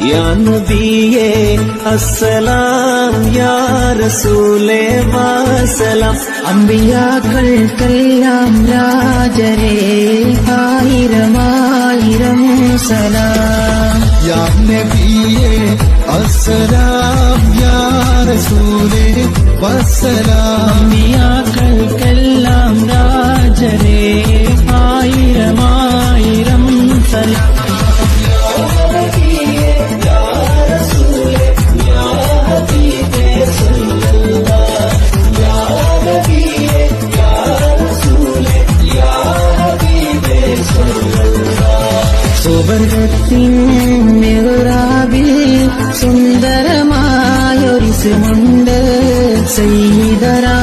യാ നബിയേ അസ്സലാം യാ റസൂലേ വസലാം. അമ്പിയാക്കൾക്കെല്ലാം രാജരേ ആയിരമായിരം സലാം. യാ നബിയേ അസ്സലാം യാ റസൂലേ വസലാം. അമ്പിയാക്കൾക്കെല്ലാം രാജരേ ആയിരമായിരം സലാം. സുവർഗത്തിൻ മിഹ്റാബിൽ സുന്ദരമായൊരിസമുണ്ട് സയ്യിദനാ